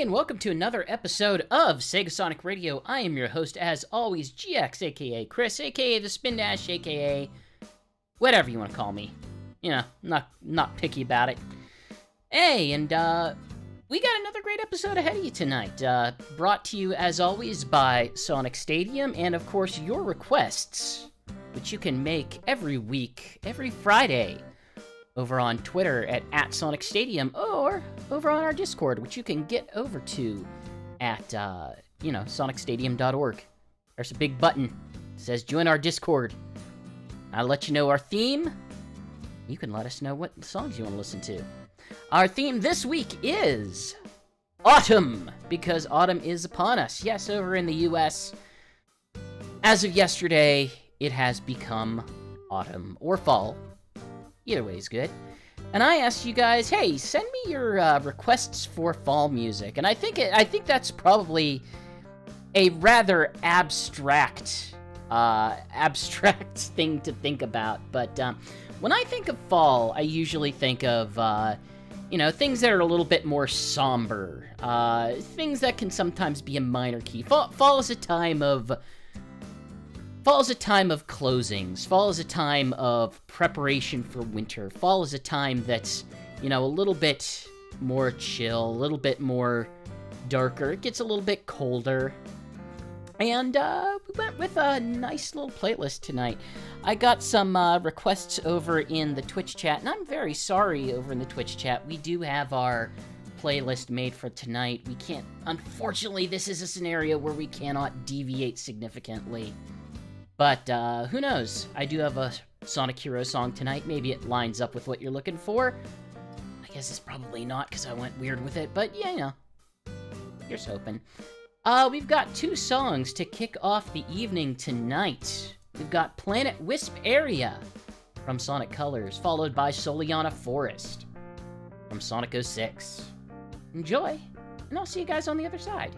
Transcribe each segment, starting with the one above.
and welcome to another episode of SegaSonic Radio. I am your host, as always, GX, aka Chris, aka the Spin Dash, aka whatever you want to call me. You know, not picky about it. Hey, and we got another great episode ahead of you tonight. Brought to you, as always, by Sonic Stadium, and of course, your requests, which you can make every week, every Friday, over on Twitter at @SonicStadium, or over on our Discord, which you can get over to at, sonicstadium.org. There's a big button that says join our Discord. I'll let you know our theme. You can let us know what songs you want to listen to. Our theme this week is autumn, because autumn is upon us. Yes, over in the US, as of yesterday, it has become autumn or fall. Either way is good. And I asked you guys, hey, send me your requests for fall music. And I think that's probably a rather abstract thing to think about. But when I think of fall, I usually think of things that are a little bit more somber, things that can sometimes be a minor key. Fall is a time of closings. Fall is a time of preparation for winter. Fall is a time that's, a little bit more chill, a little bit more darker. It gets a little bit colder. And we went with a nice little playlist tonight. I got some requests over in the Twitch chat, and I'm very sorry over in the Twitch chat. We do have our playlist made for tonight. We can't, unfortunately, this is a scenario where we cannot deviate significantly. But, who knows? I do have a Sonic Hero song tonight. Maybe it lines up with what you're looking for. I guess it's probably not, because I went weird with it. But, yeah, here's hoping. We've got two songs to kick off the evening tonight. We've got Planet Wisp Area from Sonic Colors, followed by Soliana Forest from Sonic 06. Enjoy, and I'll see you guys on the other side.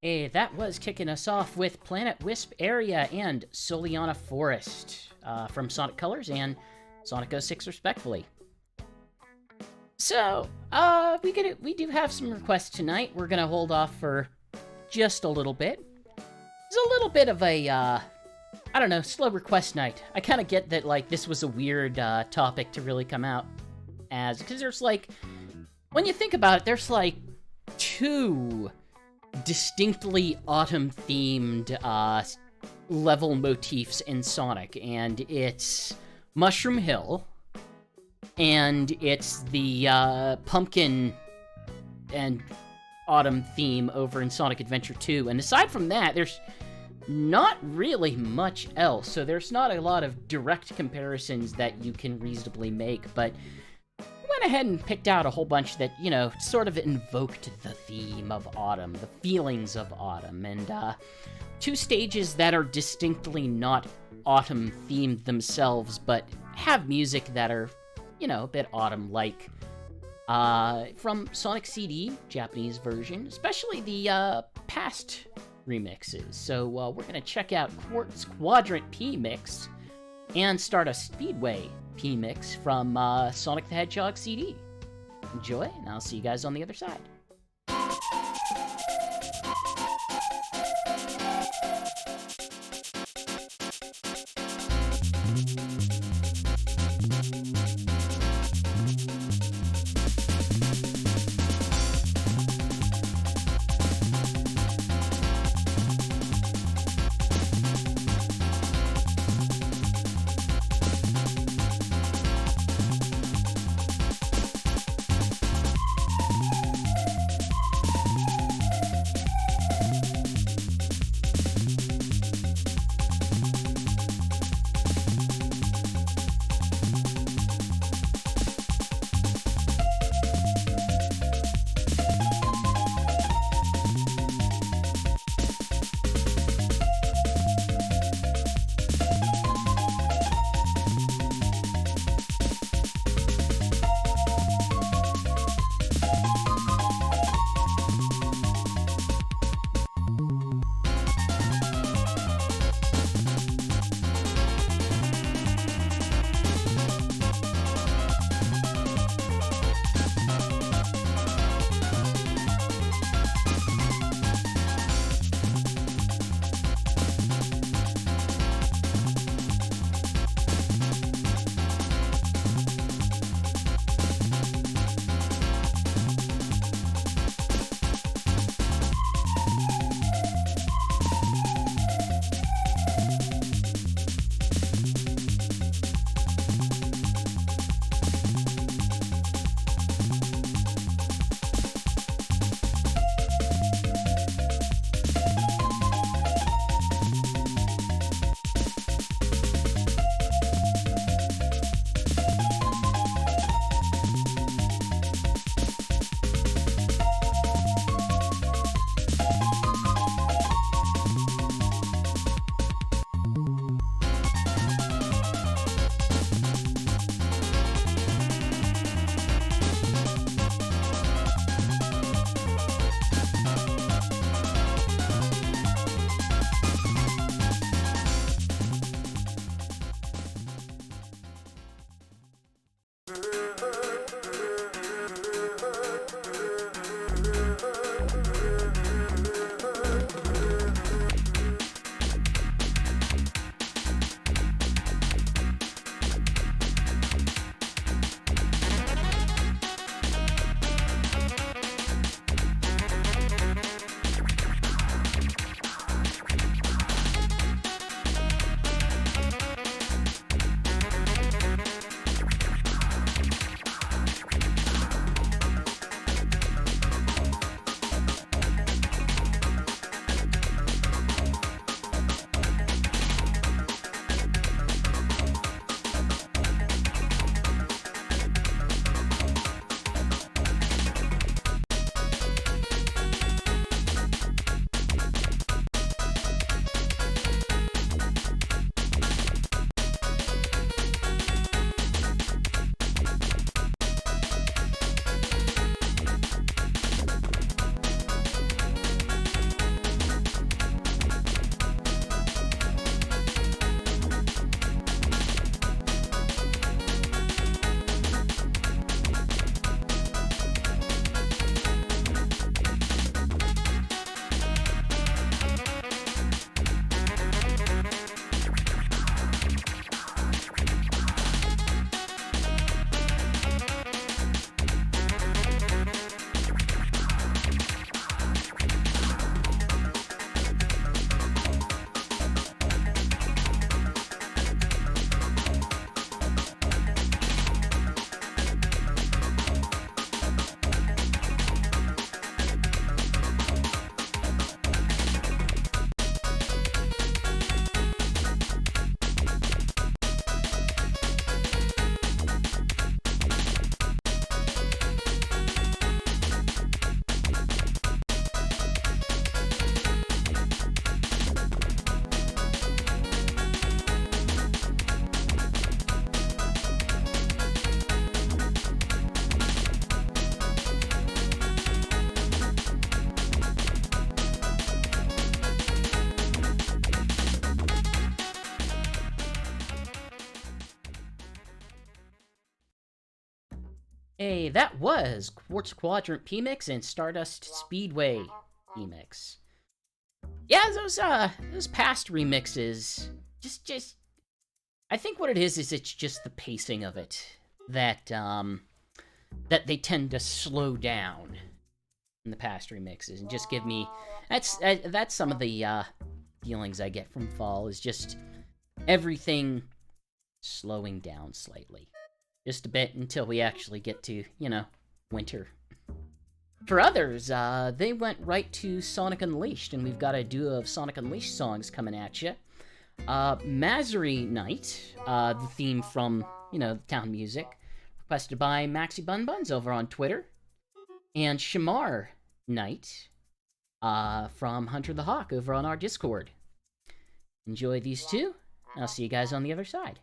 That was kicking us off with Planet Wisp Area and Soliana Forest from Sonic Colors and Sonic 06 respectively. So, we do have some requests tonight. We're gonna hold off for just a little bit. It's a little bit of a, I don't know, slow request night. I kind of get that, like, this was a weird topic to really come out as, because there's, like, when you think about it, there's, like, two distinctly autumn-themed level motifs in Sonic, and it's Mushroom Hill, and it's the pumpkin and autumn theme over in Sonic Adventure 2. And aside from that, there's not really much else, so there's not a lot of direct comparisons that you can reasonably make, but went ahead and picked out a whole bunch that, you know, sort of invoked the theme of autumn, the feelings of autumn, and two stages that are distinctly not autumn themed themselves, but have music that are, you know, a bit autumn-like. From Sonic CD, Japanese version, especially the past remixes. So we're gonna check out Quartz Quadrant P Mix and start a Speedway P Mix from Sonic the Hedgehog CD. Enjoy, and I'll see you guys on the other side. Hey, that was Quartz Quadrant PMix and Stardust Speedway PMix. Yeah, those past remixes, just, I think what it is it's just the pacing of it that that they tend to slow down in the past remixes and just give me that's some of the feelings I get from fall is just everything slowing down slightly, just a bit until we actually get to winter. For others, they went right to Sonic Unleashed, and we've got a duo of Sonic Unleashed songs coming at you. Masery Night, the theme from, the town music, requested by Maxi Bun Buns over on Twitter. And Shamar Night, from Hunter the Hawk over on our Discord. Enjoy these two. I'll see you guys on the other side.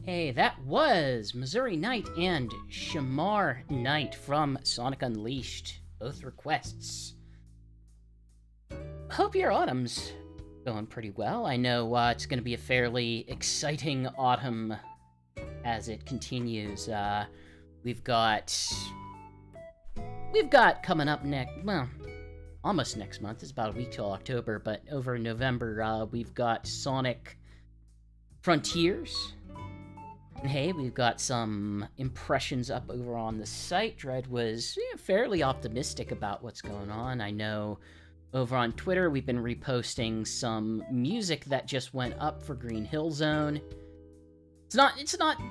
Hey, that was Missouri Night and Shamar Night from Sonic Unleashed. Both requests. Hope your autumn's going pretty well. I know it's going to be a fairly exciting autumn as it continues. We've got coming up almost next month. It's about a week till October, but over in November, we've got Sonic Frontiers. And hey, we've got some impressions up over on the site. Dread was fairly optimistic about what's going on. I know over on Twitter, we've been reposting some music that just went up for Green Hill Zone. It's not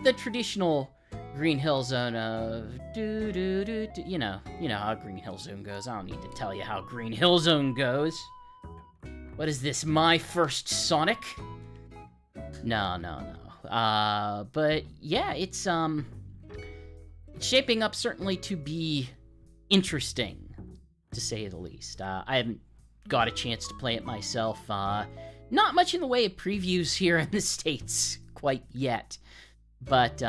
the traditional Green Hill Zone of you know how Green Hill Zone goes. I don't need to tell you how Green Hill Zone goes. What is this, my first Sonic? No. But yeah, it's shaping up certainly to be interesting, to say the least. I haven't got a chance to play it myself. Not much in the way of previews here in the States quite yet, but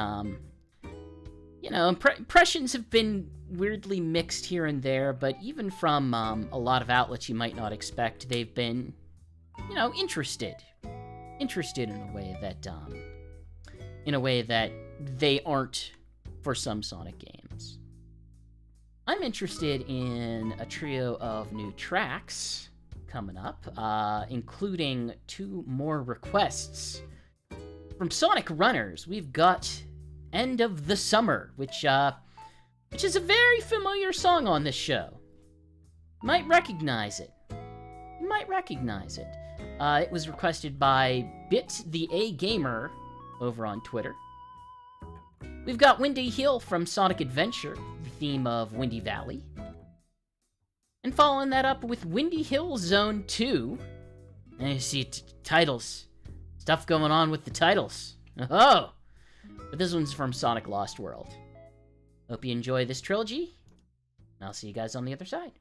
impressions have been weirdly mixed here and there. But even from a lot of outlets you might not expect, they've been, interested in a way that they aren't for some Sonic games. I'm interested in a trio of new tracks coming up, including 2 more requests. From Sonic Runners, we've got End of the Summer, which is a very familiar song on this show. You might recognize it. It was requested by Bit the A Gamer over on Twitter. We've got Windy Hill from Sonic Adventure, the theme of Windy Valley. And following that up with Windy Hill Zone 2. And you see titles. Stuff going on with the titles. Oh! But this one's from Sonic Lost World. Hope you enjoy this trilogy. And I'll see you guys on the other side.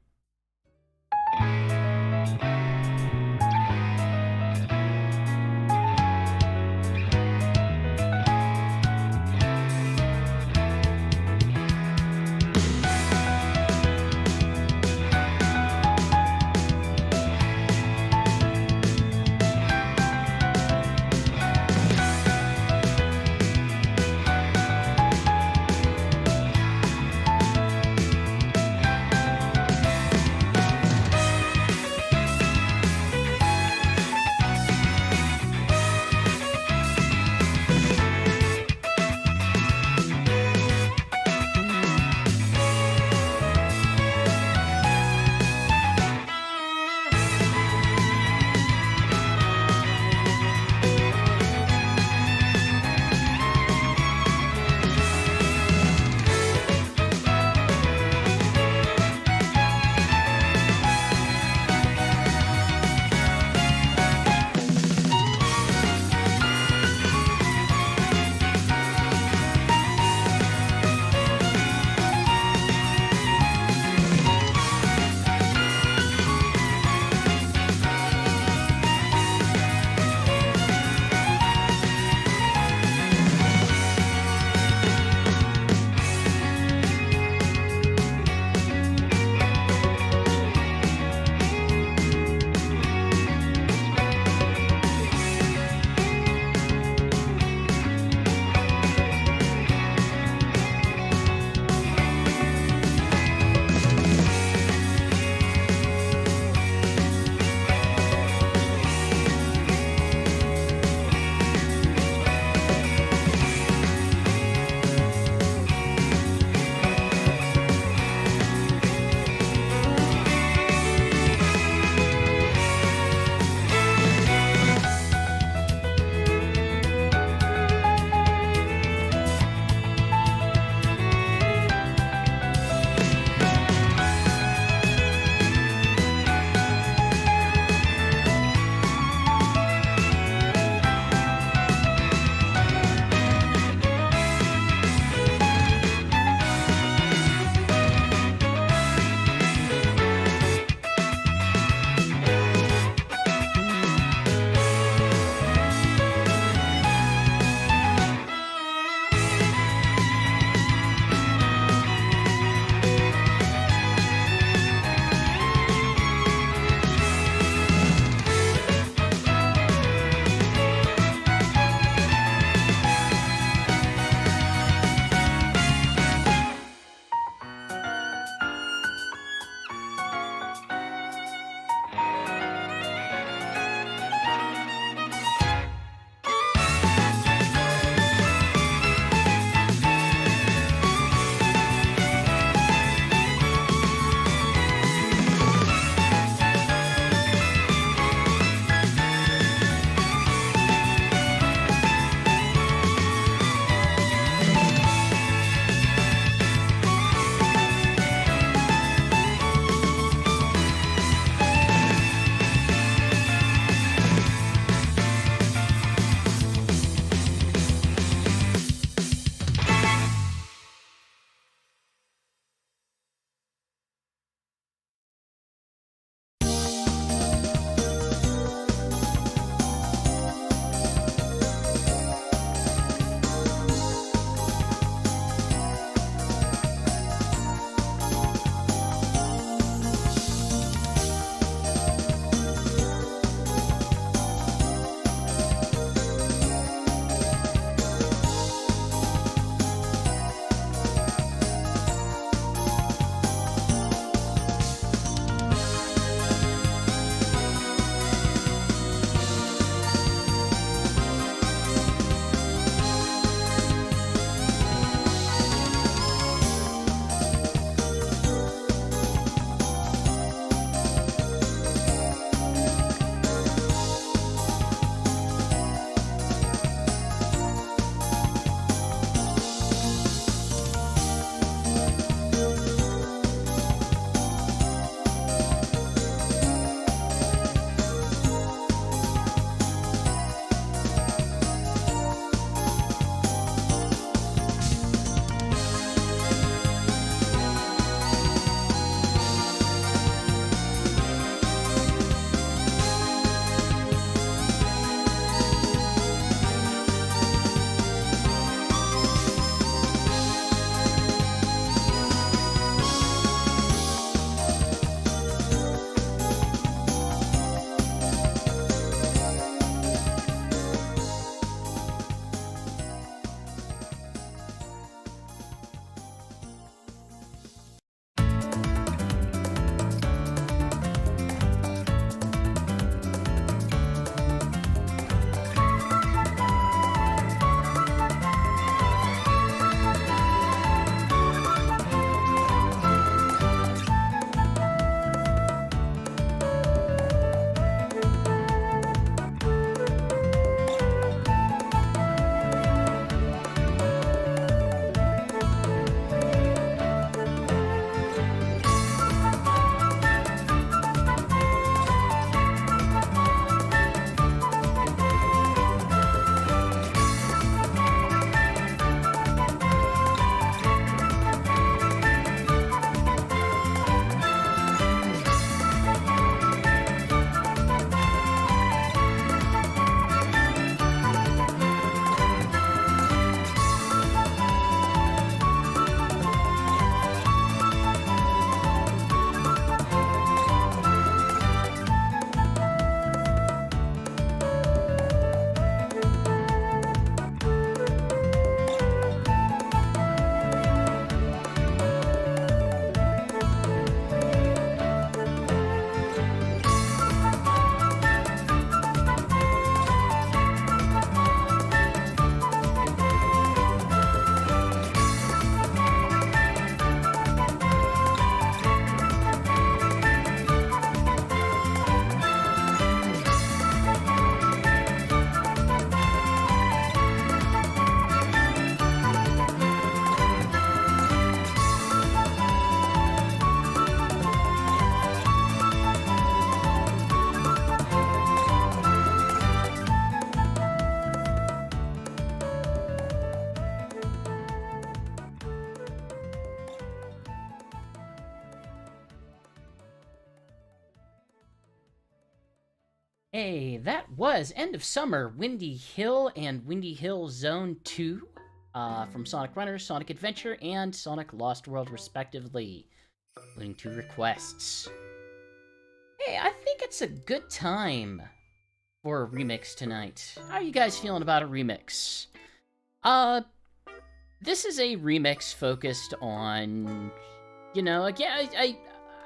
Hey, that was End of Summer, Windy Hill and Windy Hill Zone 2 from Sonic Runners, Sonic Adventure, and Sonic Lost World, respectively, including 2 requests. Hey, I think it's a good time for a remix tonight. How are you guys feeling about a remix? This is a remix focused on, you know, again,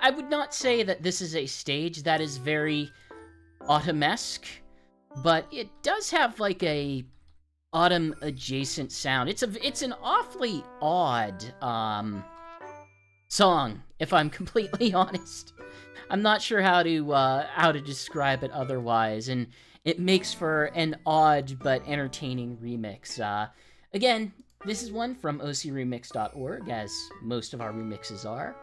I would not say that this is a stage that is very autumn-esque, but it does have like a autumn adjacent sound. It's an awfully odd song, if I'm completely honest. I'm not sure how to describe it otherwise, and it makes for an odd but entertaining remix. Again, this is one from ocremix.org, as most of our remixes are.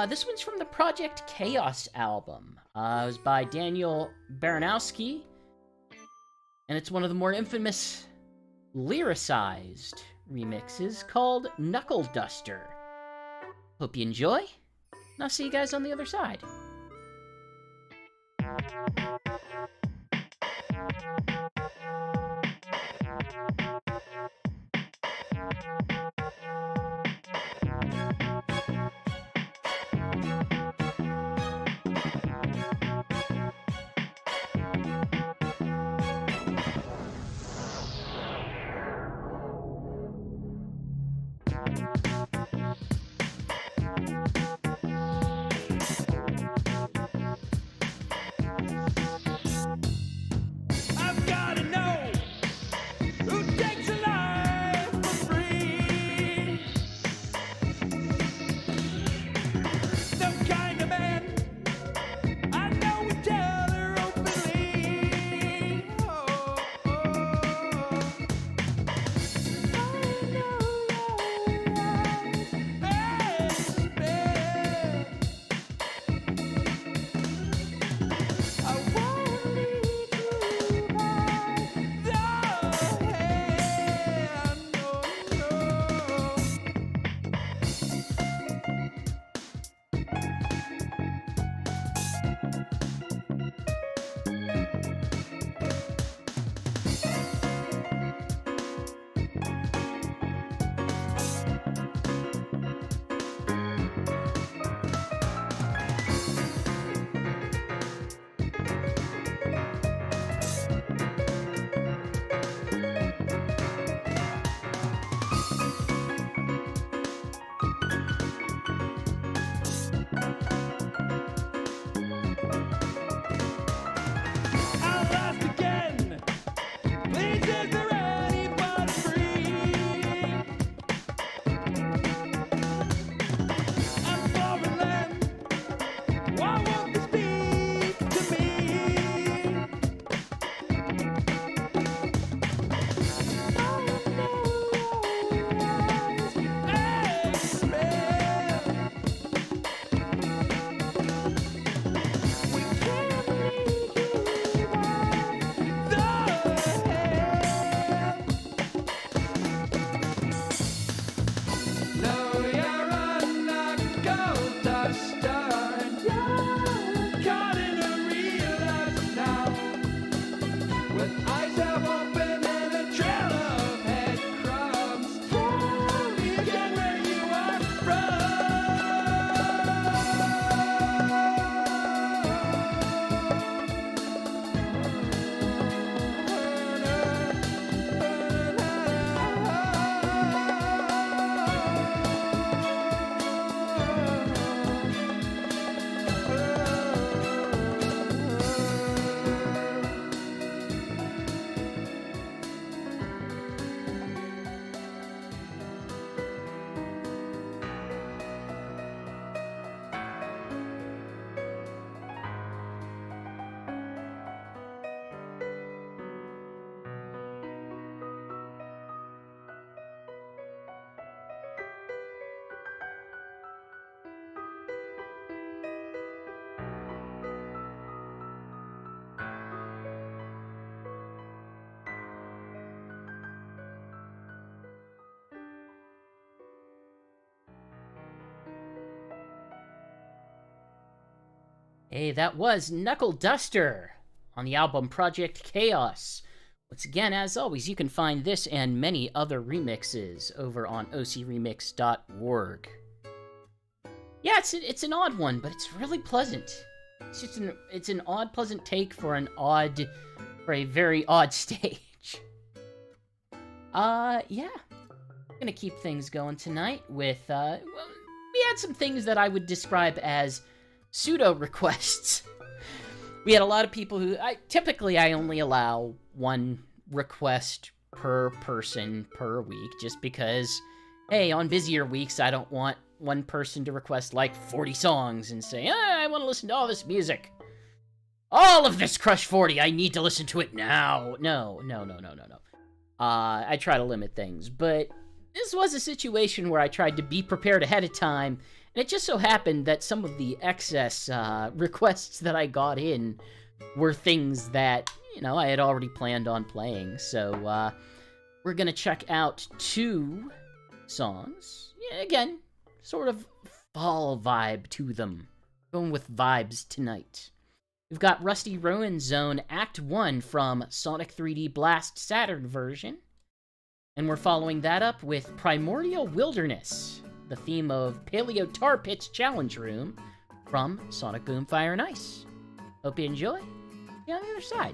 This one's from the Project Chaos album. It was by Daniel Baranowski, and it's one of the more infamous lyricized remixes called Knuckle Duster. Hope you enjoy, and I'll see you guys on the other side. Hey, that was Knuckle Duster on the album Project Chaos. Once again, as always, you can find this and many other remixes over on ocremix.org. Yeah, it's an odd one, but it's really pleasant. It's an odd, pleasant take for a very odd stage. Yeah. I'm gonna keep things going tonight with, well, we had some things that I would describe as pseudo requests. We had a lot of people who, typically I only allow one request per person per week, just because, hey, on busier weeks, I don't want one person to request like 40 songs and say, I want to listen to all this music. All of this Crush 40, I need to listen to it now. No. I try to limit things, but this was a situation where I tried to be prepared ahead of time, and it just so happened that some of the excess requests that I got in were things that, I had already planned on playing. So we're going to check out 2 songs. Yeah, again, sort of fall vibe to them. Going with vibes tonight. We've got Rusty Ruin Zone Act 1 from Sonic 3D Blast Saturn version. And we're following that up with Primordial Wilderness, the theme of Paleo Tar Pit's Challenge Room from Sonic Boom Fire and Ice. Hope you enjoy. See you on the other side.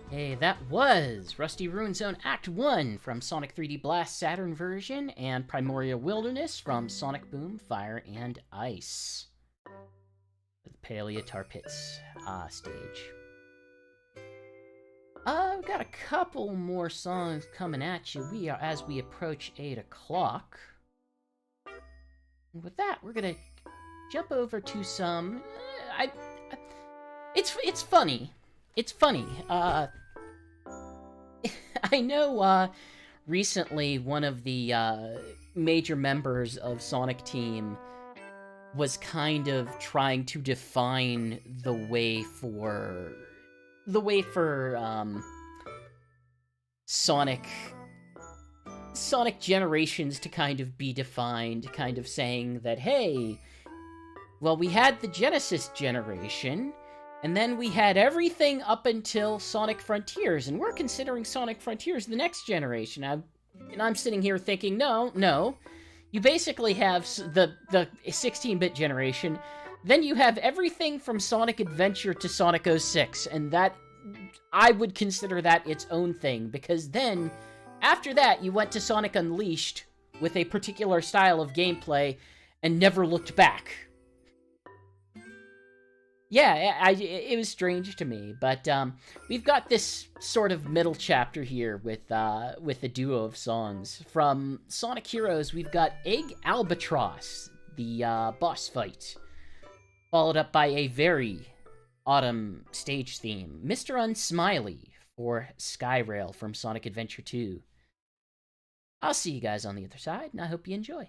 Hey, that was Rusty Ruin Zone Act 1 from Sonic 3D Blast Saturn version and Primordial Wilderness from Sonic Boom Fire and Ice. The Palea Tar Pits stage. We've got a couple more songs coming at you. As we approach 8 o'clock. And with that, we're gonna jump over to some. It's funny. It's funny. I know. Recently, one of the major members of Sonic Team was kind of trying to define the way for Sonic generations to kind of be defined, kind of saying that, hey, well, we had the Genesis generation, and then we had everything up until Sonic Frontiers, and we're considering Sonic Frontiers the next generation. And I'm sitting here thinking, no, you basically have the 16-bit generation, then you have everything from Sonic Adventure to Sonic 06, and that, I would consider that its own thing, because then, after that, you went to Sonic Unleashed with a particular style of gameplay and never looked back. Yeah, it was strange to me, but we've got this sort of middle chapter here with a duo of songs. From Sonic Heroes, we've got Egg Albatross, the boss fight, followed up by a very autumn stage theme, Mr. Unsmiley for Skyrail from Sonic Adventure 2. I'll see you guys on the other side, and I hope you enjoy.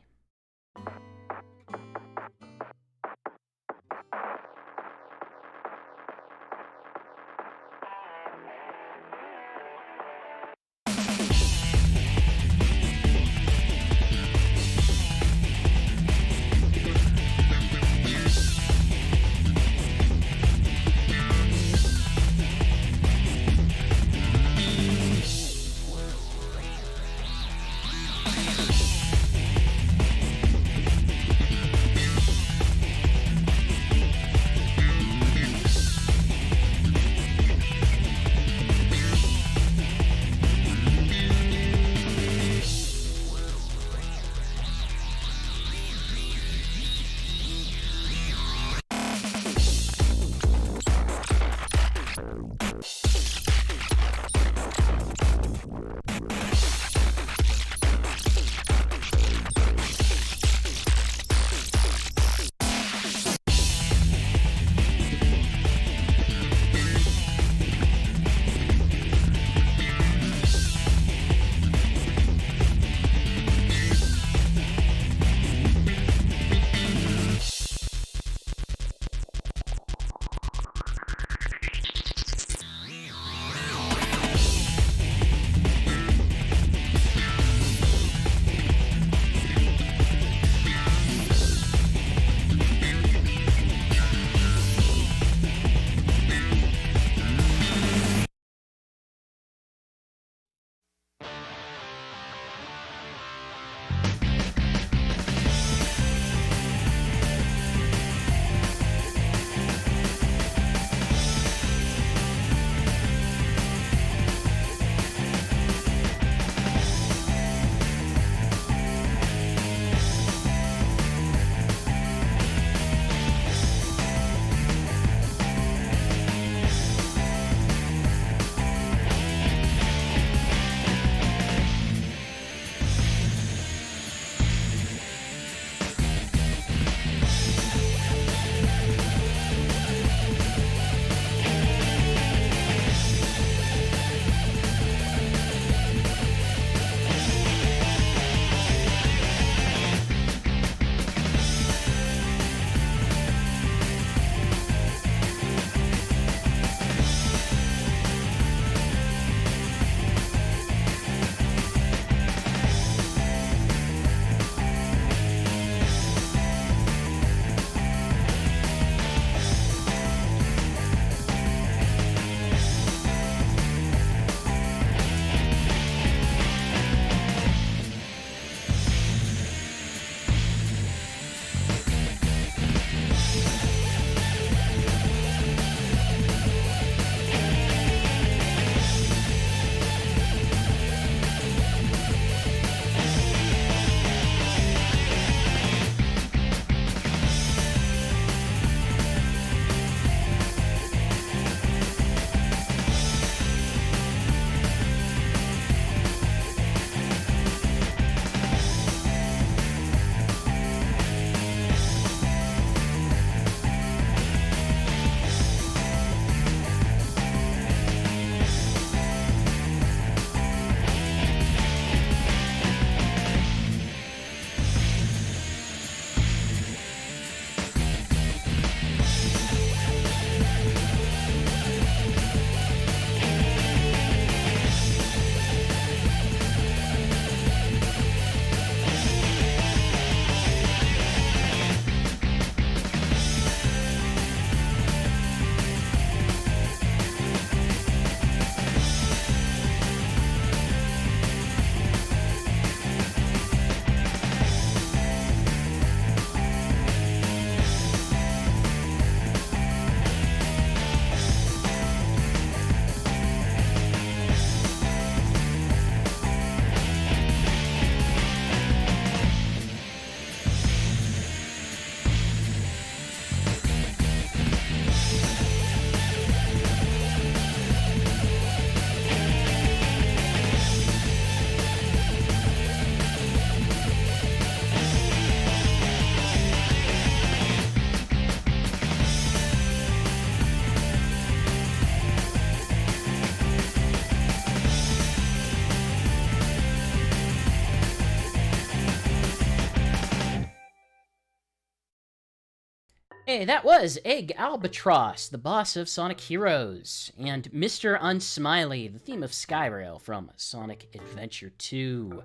Hey, that was Egg Albatross, the boss of Sonic Heroes, and Mr. Unsmiley, the theme of Skyrail from Sonic Adventure 2.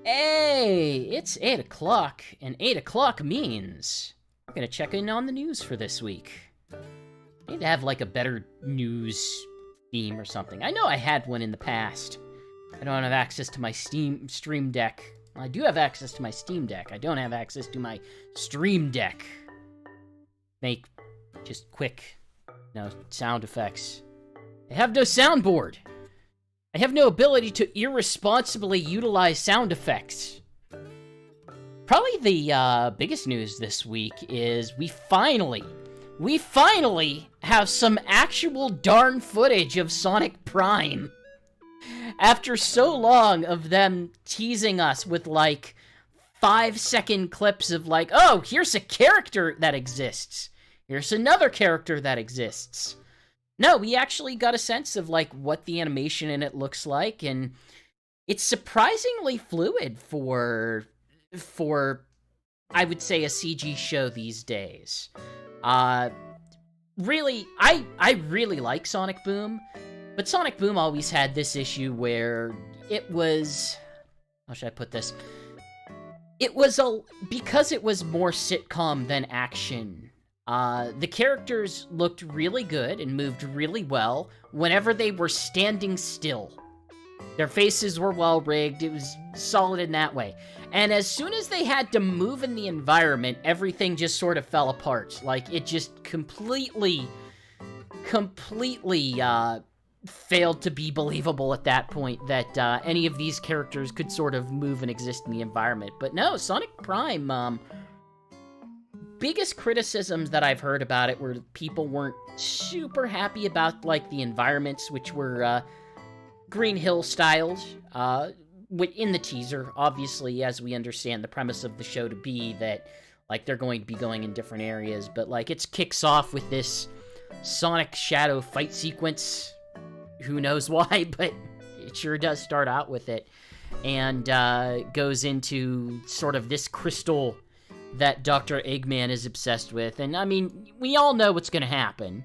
Hey, it's 8 o'clock, and 8 o'clock means we're gonna check in on the news for this week. I need to have, like, a better news theme or something. I know I had one in the past. I don't have access to my Stream Deck. I do have access to my Steam Deck. I don't have access to my Stream Deck. Make just quick, sound effects. I have no soundboard. I have no ability to irresponsibly utilize sound effects. Probably the biggest news this week is we finally have some actual darn footage of Sonic Prime. After so long of them teasing us with, like, 5-second clips of, like, oh, here's a character that exists. Here's another character that exists. No, we actually got a sense of, like, what the animation in it looks like, and it's surprisingly fluid for I would say, a CG show these days. Really, I really like Sonic Boom, but Sonic Boom always had this issue where it was... How should I put this? It was because it was more sitcom than action. The characters looked really good and moved really well whenever they were standing still. Their faces were well rigged, it was solid in that way. And as soon as they had to move in the environment, everything just sort of fell apart. Like, it just completely failed to be believable at that point that any of these characters could sort of move and exist in the environment. But no, Sonic Prime, biggest criticisms that I've heard about it were people weren't super happy about, like, the environments, which were Green Hill styled, in the teaser, obviously, as we understand the premise of the show to be that, like, they're going to be going in different areas, but, like, it kicks off with this Sonic Shadow fight sequence. Who knows why, but it sure does start out with it, and goes into sort of this crystal that Dr. Eggman is obsessed with, and, I mean, we all know what's gonna happen.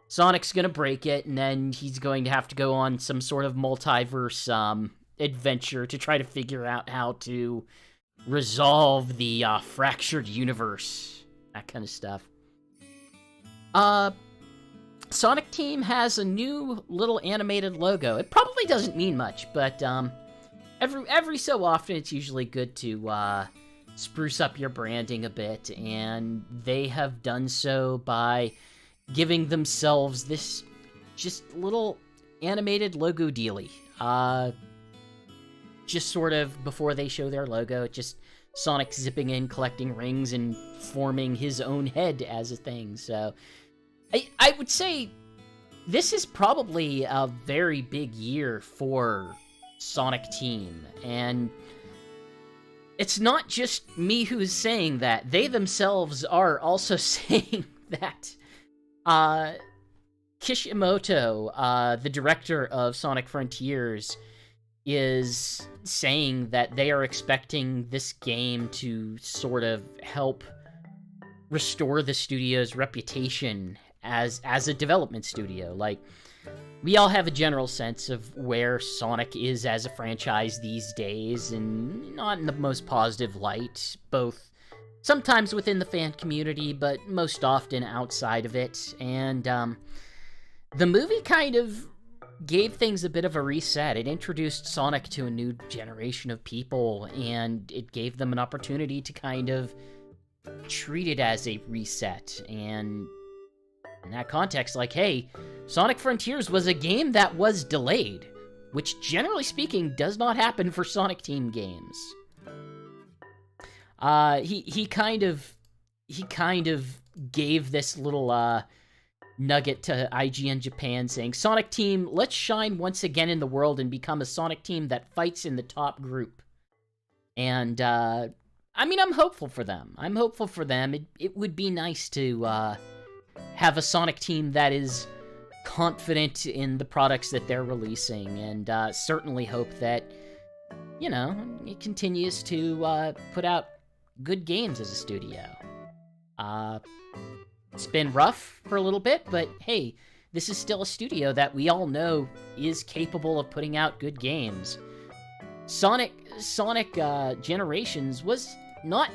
Sonic's gonna break it, and then he's going to have to go on some sort of multiverse, adventure to try to figure out how to resolve the, fractured universe. That kind of stuff. Sonic Team has a new little animated logo. It probably doesn't mean much, but, every so often it's usually good to, spruce up your branding a bit, and they have done so by giving themselves this just little animated logo dealy. Just sort of before they show their logo, just Sonic zipping in, collecting rings, and forming his own head as a thing. So I would say this is probably a very big year for Sonic Team, and it's not just me who's saying that. They themselves are also saying that. Kishimoto, the director of Sonic Frontiers, is saying that they are expecting this game to sort of help restore the studio's reputation as a development studio. Like, we all have a general sense of where Sonic is as a franchise these days, and not in the most positive light, both sometimes within the fan community, but most often outside of it. And the movie kind of gave things a bit of a reset. It introduced Sonic to a new generation of people, and it gave them an opportunity to kind of treat it as a reset. And in that context, like, hey, Sonic Frontiers was a game that was delayed, which generally speaking does not happen for Sonic Team games. He kind of gave this little nugget to IGN Japan, saying, Sonic Team, let's shine once again in the world and become a Sonic Team that fights in the top group. And I mean, I'm hopeful for them. It would be nice to have a Sonic Team that is confident in the products that they're releasing, and certainly hope that, you know, it continues to put out good games as a studio. It's been rough for a little bit, but hey, this is still a studio that we all know is capable of putting out good games. Sonic Generations was not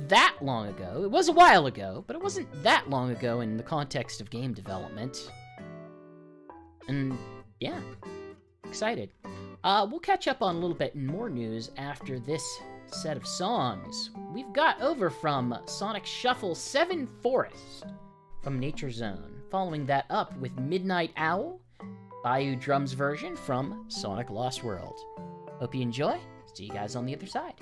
that long ago. It was a while ago, but it wasn't that long ago in the context of game development. And yeah, excited. We'll catch up on a little bit more news after this set of songs. We've got over from Sonic Shuffle 7 Forest from Nature Zone. Following that up with Midnight Owl, Bayou Drums version from Sonic Lost World. Hope you enjoy. See you guys on the other side.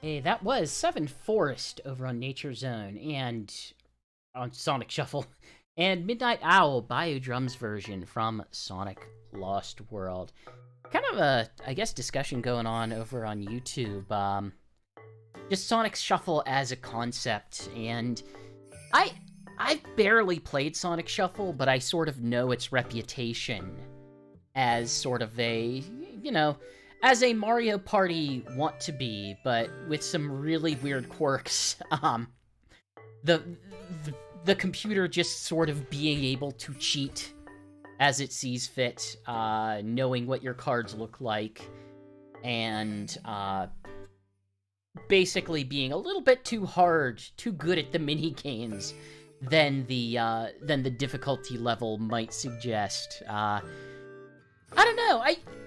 Hey, that was Seven Forest over on Nature Zone and on Sonic Shuffle, and Midnight Owl Biodrums version from Sonic Lost World. Kind of a, I guess, discussion going on over on YouTube. Just Sonic Shuffle as a concept, and I've barely played Sonic Shuffle, but I sort of know its reputation as sort of a, as a Mario Party want to be, but with some really weird quirks. The computer just sort of being able to cheat as it sees fit, knowing what your cards look like, and basically being a little bit too good at the mini games than the difficulty level might suggest. I don't know.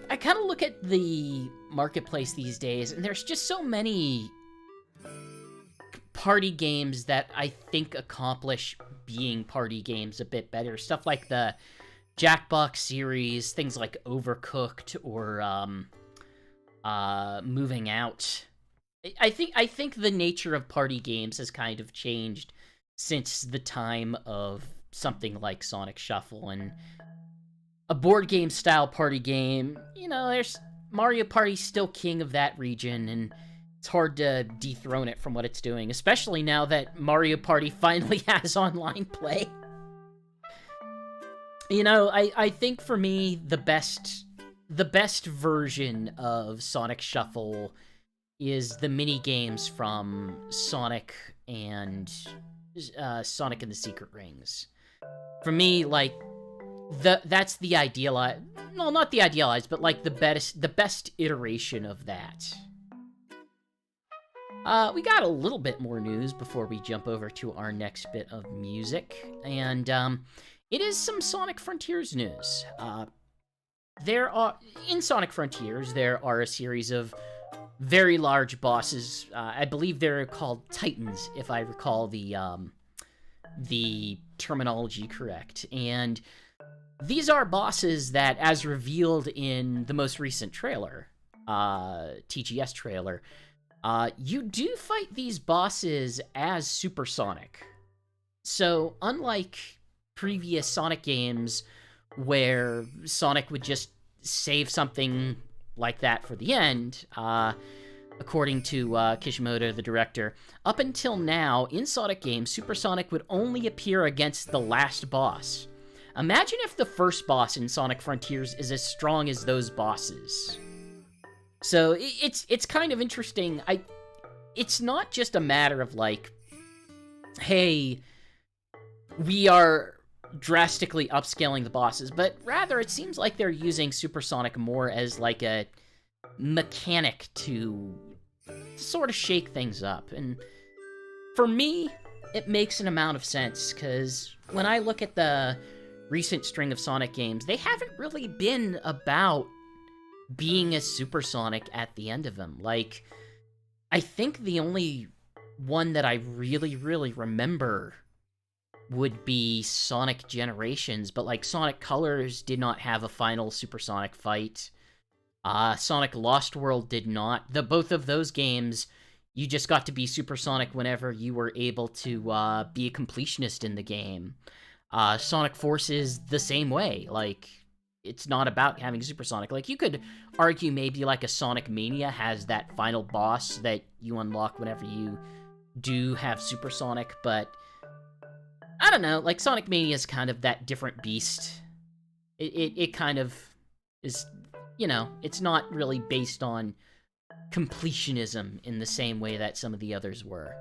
I kind of look at the marketplace these days, and there's just so many party games that I think accomplish being party games a bit better. Stuff like the Jackbox series, things like Overcooked or Moving Out. I think the nature of party games has kind of changed since the time of something like Sonic Shuffle, and a board game style party game, there's Mario Party's still king of that region, and it's hard to dethrone it from what it's doing, especially now that Mario Party finally has online play. I think for me, the best version of Sonic Shuffle is the mini games from Sonic and Sonic and the Secret Rings. For me, like, that's the idealized, no, not the idealized, but like the best iteration of that. We got a little bit more news before we jump over to our next bit of music, and it is some Sonic Frontiers news. In Sonic Frontiers, there are a series of very large bosses. I believe they're called Titans, if I recall the terminology correct. And these are bosses that, as revealed in the most recent trailer, TGS trailer, you do fight these bosses as Super Sonic. So, unlike previous Sonic games where Sonic would just save something like that for the end, according to Kishimoto, the director, up until now, in Sonic games, Super Sonic would only appear against the last boss. Imagine if the first boss in Sonic Frontiers is as strong as those bosses. So it's kind of interesting. It's not just a matter of like, hey, we are drastically upscaling the bosses, but rather it seems like they're using Super Sonic more as like a mechanic to sort of shake things up. And for me, it makes an amount of sense, because when I look at the recent string of Sonic games, they haven't really been about being a Super Sonic at the end of them. Like, I think the only one that I really, really remember would be Sonic Generations, but like Sonic Colors did not have a final Super Sonic fight. Sonic Lost World did not. Both of those games, you just got to be Super Sonic whenever you were able to be a completionist in the game. Sonic Forces, the same way. Like, it's not about having Super Sonic. Like, you could argue maybe like a Sonic Mania has that final boss that you unlock whenever you do have Super Sonic, but I don't know, like, Sonic Mania is kind of that different beast. It kind of is, it's not really based on completionism in the same way that some of the others were.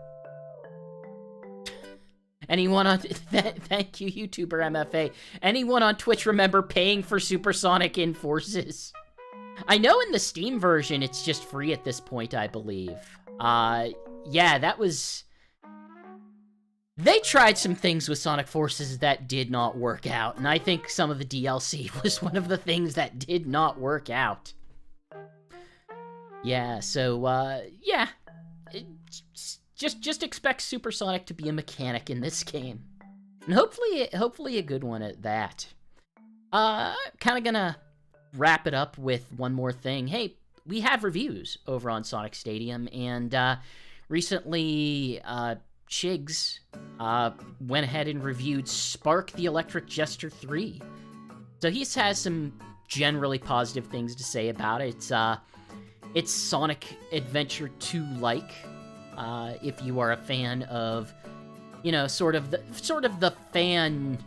Anyone on... Thank you, YouTuber MFA. Anyone on Twitch remember paying for Super Sonic in Forces? I know in the Steam version, it's just free at this point, I believe. Yeah, that was... They tried some things with Sonic Forces that did not work out, and I think some of the DLC was one of the things that did not work out. Yeah, so, yeah. Just expect Super Sonic to be a mechanic in this game. And hopefully a good one at that. Kinda gonna wrap it up with one more thing. Hey, we have reviews over on Sonic Stadium, and recently Chigs went ahead and reviewed Spark the Electric Jester 3. So he has some generally positive things to say about it. It's Sonic Adventure 2-like, if you are a fan of, sort of the fan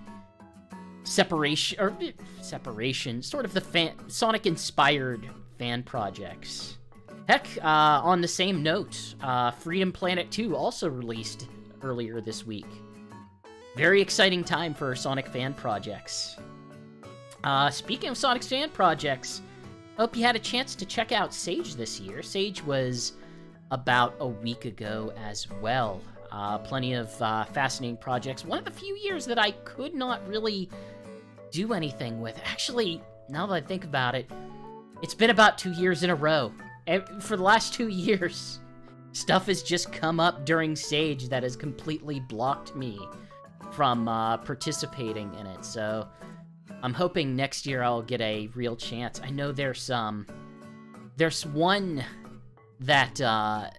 separation, sort of the Sonic-inspired fan projects. Heck, on the same note, Freedom Planet 2 also released earlier this week. Very exciting time for Sonic fan projects. Speaking of Sonic fan projects, hope you had a chance to check out Sage this year. Sage was about a week ago as well. Plenty of fascinating projects. One of the few years that I could not really do anything with. Actually, now that I think about it, it's been about 2 years in a row. For the last 2 years, stuff has just come up during Sage that has completely blocked me from participating in it. So I'm hoping next year I'll get a real chance. I know there's one that I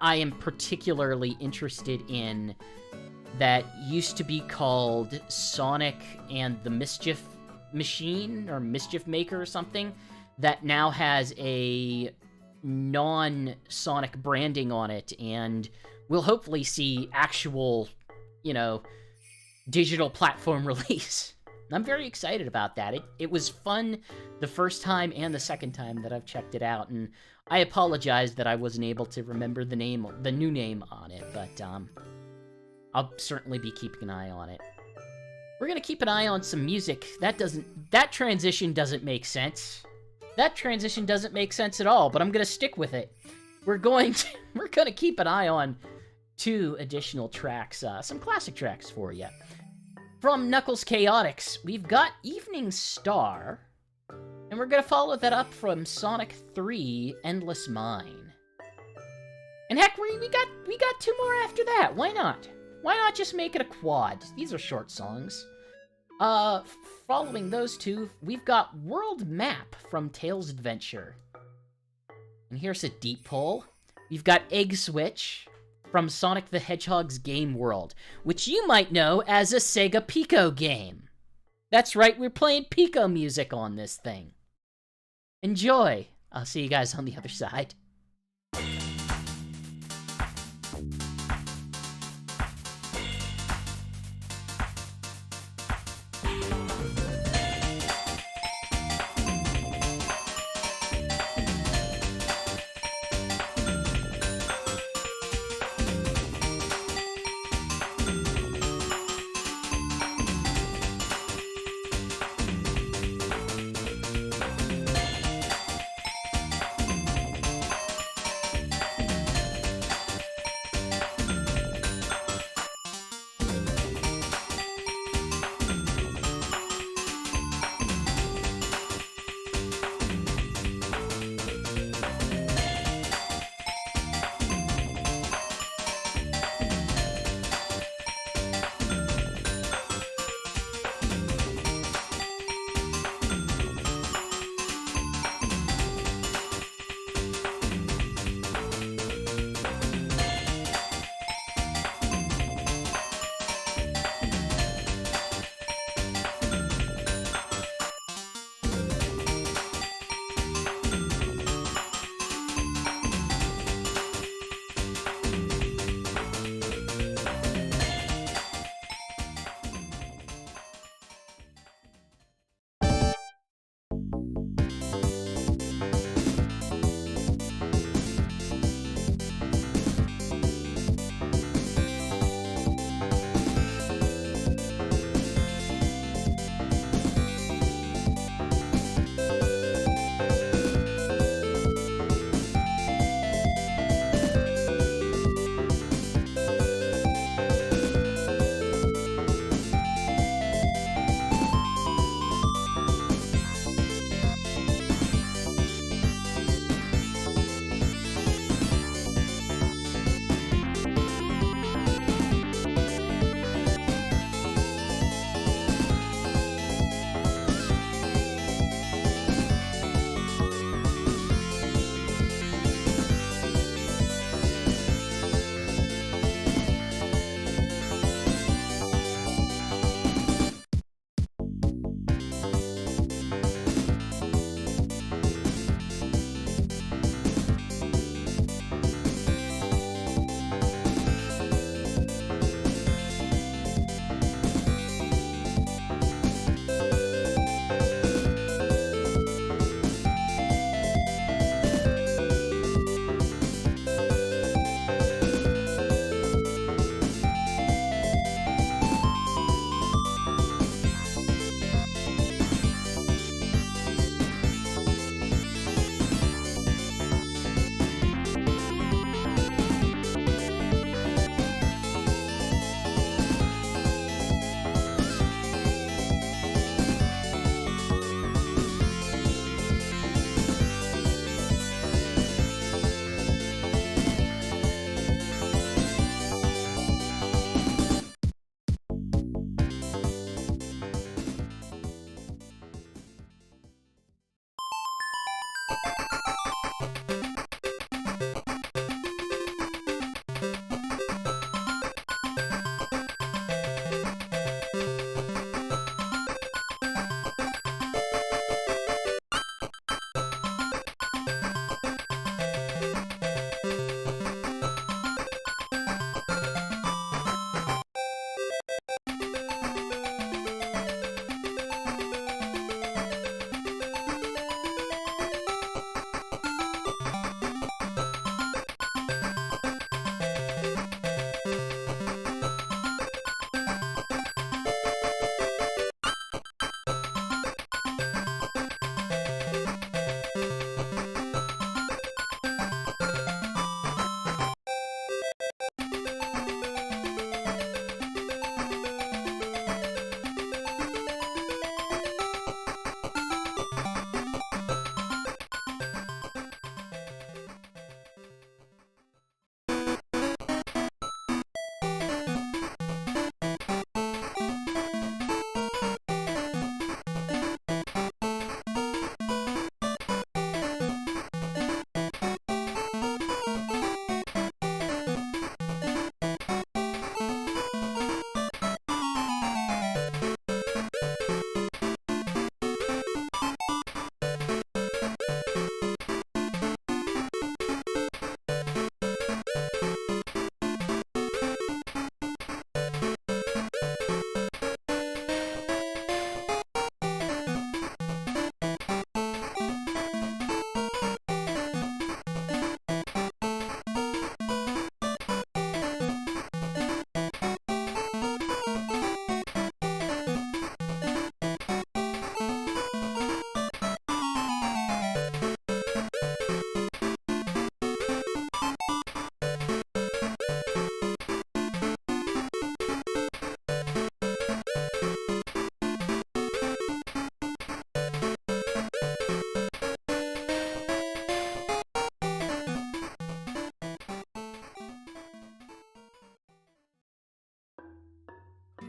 am particularly interested in that used to be called Sonic and the Mischief Machine, or Mischief Maker or something, that now has a non-Sonic branding on it, and we'll hopefully see actual, digital platform release. I'm very excited about that. It was fun the first time and the second time that I've checked it out, and I apologize that I wasn't able to remember the new name on it, but I'll certainly be keeping an eye on it. We're gonna keep an eye on some music. That transition doesn't make sense. That transition doesn't make sense at all, but I'm gonna stick with it. We're gonna keep an eye on 2 additional tracks, some classic tracks for you. From Knuckles Chaotix, we've got Evening Star, and we're gonna follow that up from Sonic 3 Endless Mine. And heck, we got 2 more after that. Why not? Why not just make it a quad? These are short songs. Following those 2, we've got World Map from Tails Adventure. And here's a deep pull. We've got Egg Switch from Sonic the Hedgehog's Game World, which you might know as a Sega Pico game. That's right, we're playing Pico music on this thing. Enjoy! I'll see you guys on the other side.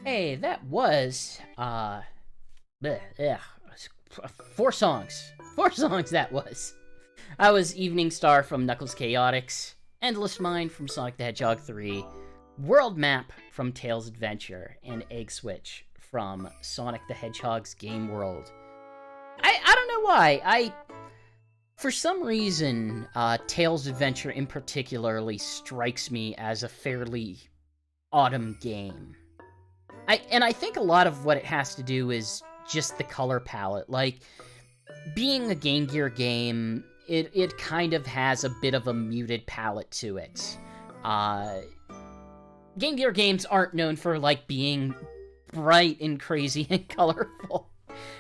Hey, that was, four songs. Four songs that was. I was Evening Star from Knuckles Chaotix, Endless Mine from Sonic the Hedgehog 3, World Map from Tails Adventure, and Egg Switch from Sonic the Hedgehog's Game World. I don't know why. For some reason, Tails Adventure in particularly strikes me as a fairly autumn game. I think a lot of what it has to do is just the color palette. Like, being a Game Gear game, it kind of has a bit of a muted palette to it. Game Gear games aren't known for, like, being bright and crazy and colorful.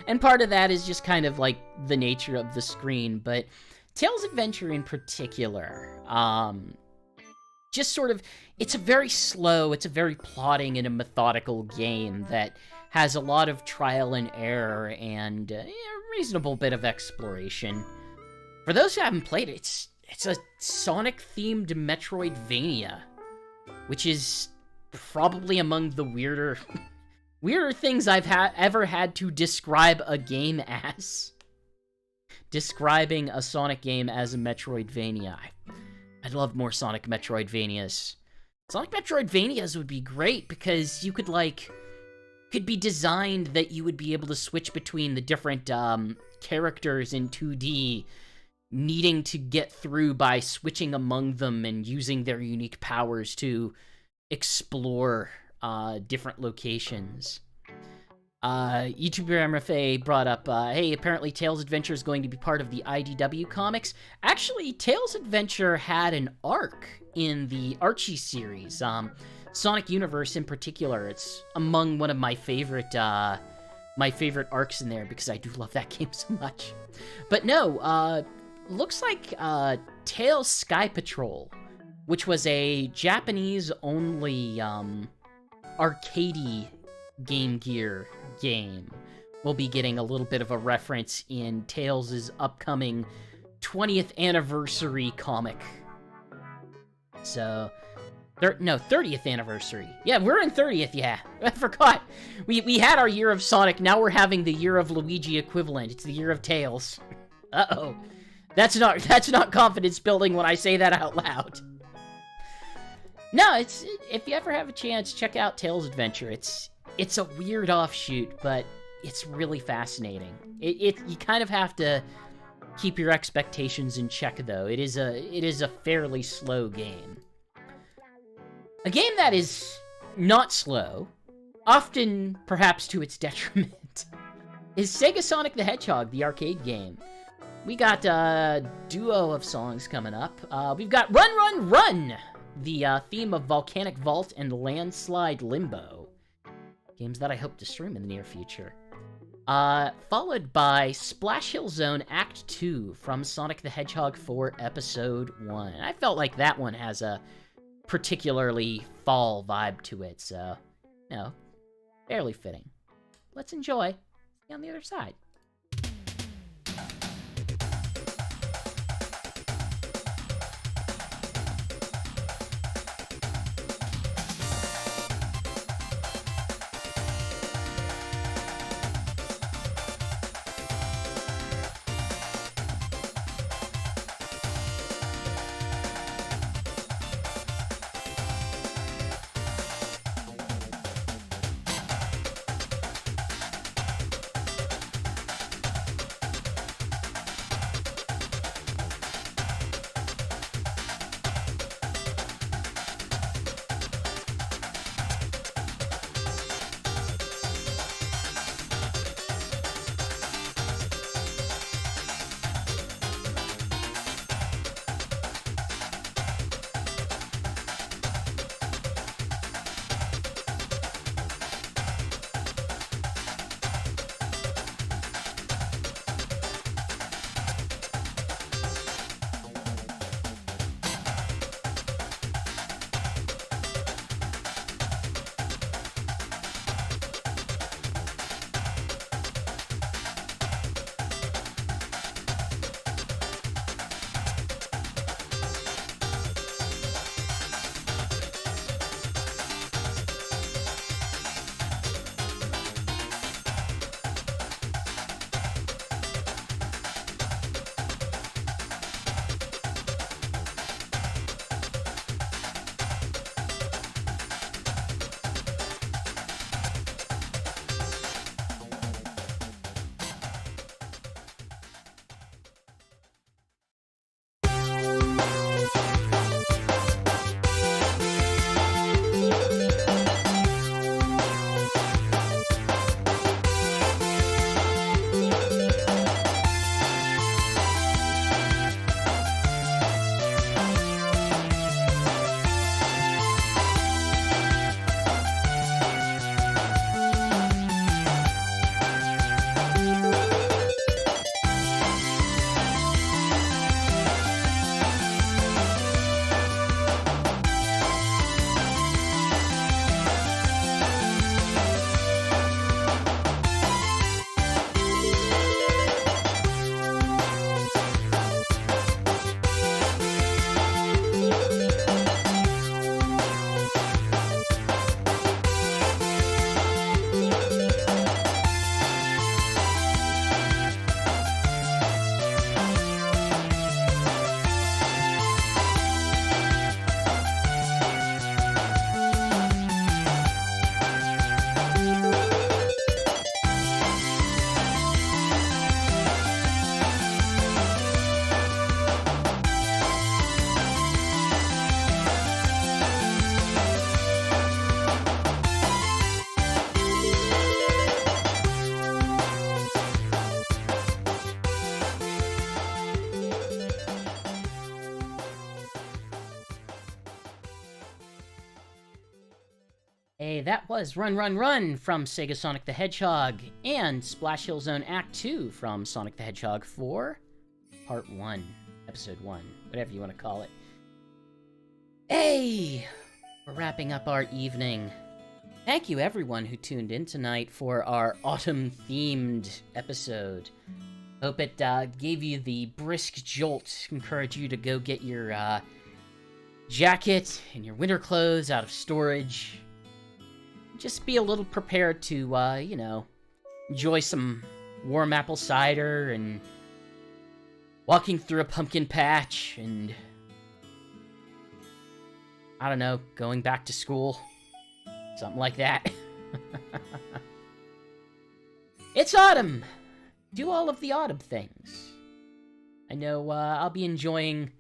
And part of that is just kind of, like, the nature of the screen. But Tails Adventure in particular, just sort of, it's a very slow, it's a very plodding and a methodical game that has a lot of trial and error and a reasonable bit of exploration. For those who haven't played it, it's a Sonic-themed Metroidvania, which is probably among the weirder things I've ever had to describe a game as. Describing a Sonic game as a Metroidvania. I'd love more Sonic Metroidvanias. Sonic Metroidvanias would be great because you could be designed that you would be able to switch between the different characters in 2D, needing to get through by switching among them and using their unique powers to explore different locations. YouTuber MFA brought up, hey, apparently Tails Adventure is going to be part of the IDW comics. Actually, Tails Adventure had an arc in the Archie series, Sonic Universe in particular. It's among one of my favorite arcs in there because I do love that game so much. But no, looks like Tails Sky Patrol, which was a Japanese-only arcadey Game Gear game, will be getting a little bit of a reference in Tails' upcoming 20th anniversary comic. So, 30th anniversary. Yeah, we're in 30th, yeah. I forgot. We had our Year of Sonic, now we're having the Year of Luigi equivalent. It's the Year of Tails. Uh-oh. That's not confidence building when I say that out loud. No, if you ever have a chance, check out Tails Adventure. It's a weird offshoot, but it's really fascinating. You kind of have to keep your expectations in check, though. It is a fairly slow game. A game that is not slow, often perhaps to its detriment, is SegaSonic the Hedgehog, the arcade game. We got a duo of songs coming up. We've got Run, Run, Run! The theme of Volcanic Vault and Landslide Limbo. Games that I hope to stream in the near future. Followed by Splash Hill Zone Act 2 from Sonic the Hedgehog 4 Episode 1. I felt like that one has a particularly fall vibe to it, so, fairly fitting. Let's enjoy. See you on the other side. Hey, that was Run Run Run from SegaSonic the Hedgehog and Splash Hill Zone Act 2 from Sonic the Hedgehog 4, Part 1, Episode 1, whatever you want to call it. Hey! We're wrapping up our evening. Thank you everyone who tuned in tonight for our autumn-themed episode. Hope it gave you the brisk jolt, encourage you to go get your jacket and your winter clothes out of storage. Just be a little prepared to, you know, enjoy some warm apple cider and walking through a pumpkin patch and, I don't know, going back to school. Something like that. It's autumn! Do all of the autumn things. I know I'll be enjoying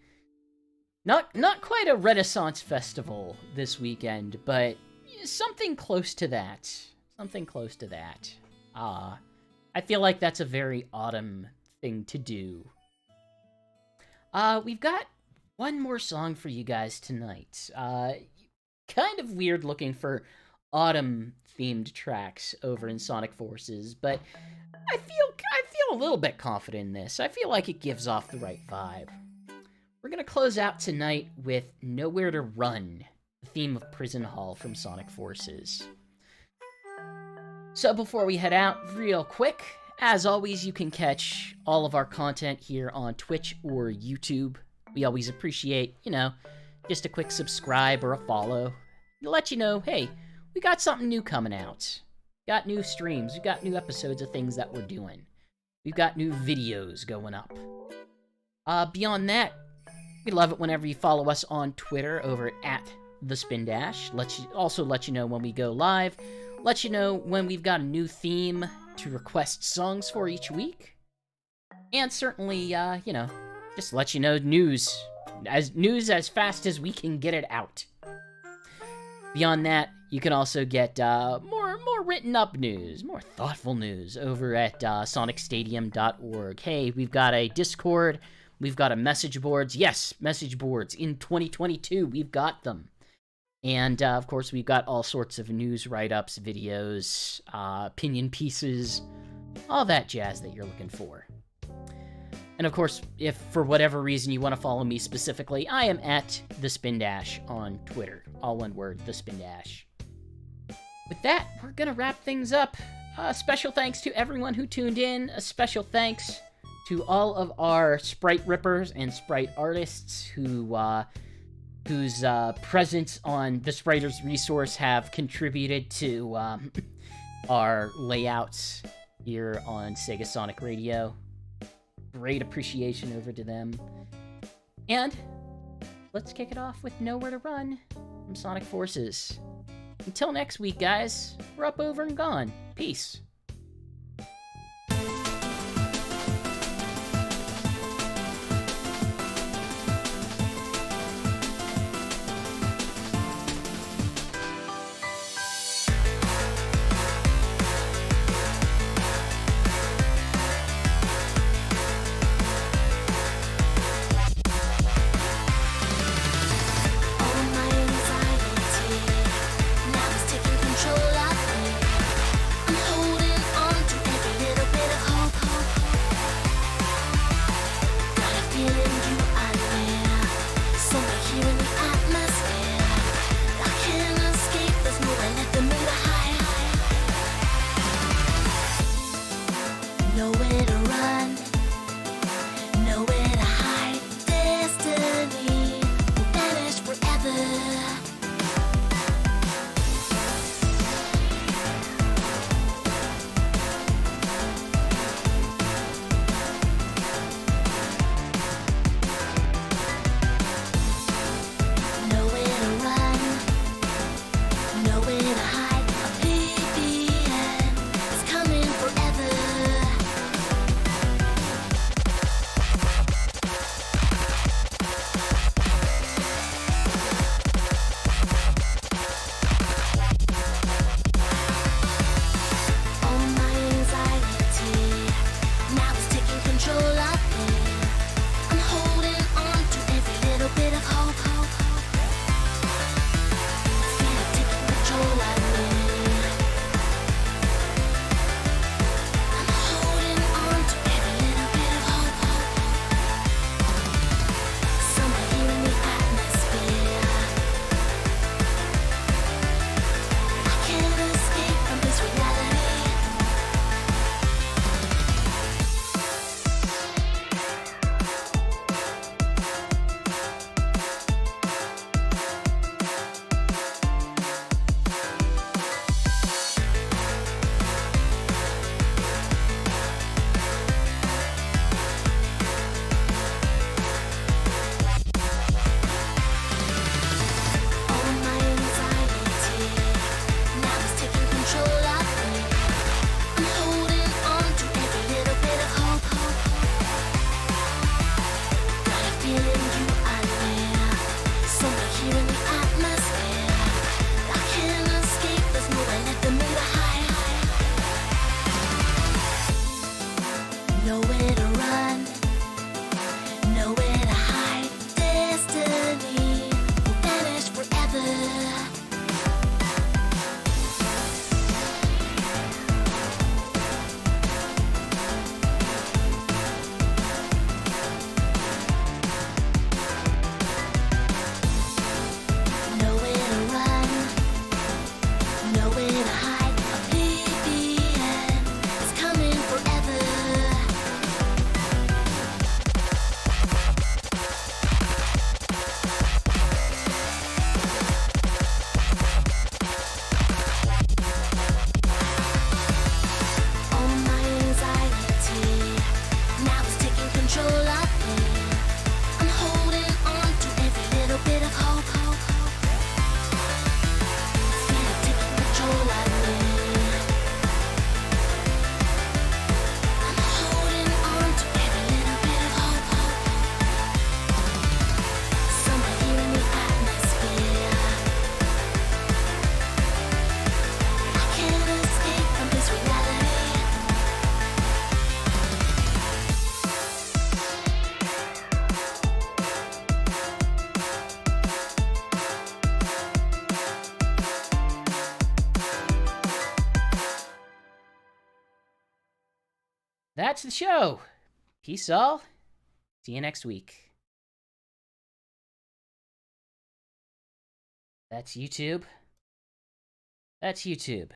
not quite a Renaissance festival this weekend, but something close to that. Something close to that. I feel like that's a very autumn thing to do. We've got one more song for you guys tonight. Kind of weird looking for autumn-themed tracks over in Sonic Forces, but I feel a little bit confident in this. I feel like it gives off the right vibe. We're gonna close out tonight with Nowhere to Run, the theme of Prison Hall from Sonic Forces. So before we head out, real quick, as always, you can catch all of our content here on Twitch or YouTube. We always appreciate, you know, just a quick subscribe or a follow to let you know, hey, we got something new coming out. Got new streams, we got new episodes of things that we're doing. We've got new videos going up. Beyond that, we love it whenever you follow us on Twitter over at The Spin Dash. Also let you know when we go live. Let you know when we've got a new theme to request songs for each week. And certainly, you know, just let you know news as fast as we can get it out. Beyond that, you can also get more written up news, more thoughtful news over at sonicstadium.org. Hey, we've got a Discord, we've got a message boards. Yes, message boards in 2022, we've got them. And of course, we've got all sorts of news write-ups, videos, opinion pieces, all that jazz that you're looking for. And of course, if for whatever reason you want to follow me specifically, I am at The Spin Dash on Twitter. All one word, The Spin Dash. With that, we're going to wrap things up. Special thanks to everyone who tuned in. A special thanks to all of our sprite rippers and sprite artists whose presence on the Spriters resource have contributed to our layouts here on SegaSonic Radio. Great appreciation over to them. And let's kick it off with Nowhere to Run from Sonic Forces. Until next week, guys, we're up, over, and gone. Peace. Holding that's the show. Peace all. See you next week. That's YouTube. That's YouTube.